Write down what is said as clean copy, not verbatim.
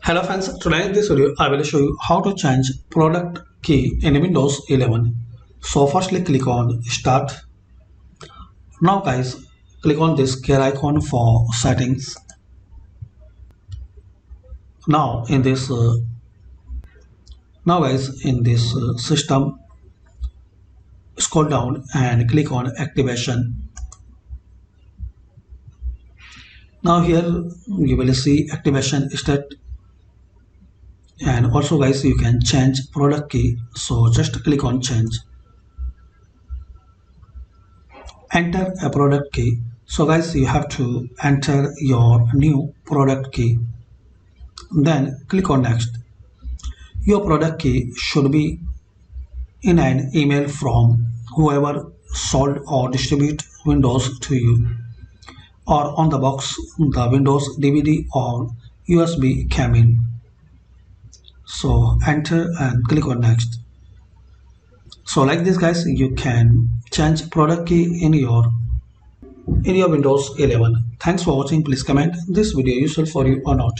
Hello friends, today in this video I will show you how to change product key in Windows 11. So firstly click on start. Now guys, click on this gear icon for settings. Now in this system, scroll down and click on activation. Now here you will see activation state, and also guys you can change product key, so just click on change. Enter a product key. So guys, you have to enter your new product key, then click on next. Your product key should be in an email from whoever sold or distribute Windows to you, or on the box the Windows DVD or USB came in. So enter and click on next. So like this guys, you can change product key in your Windows 11. Thanks for watching. Please comment this video useful for you or not.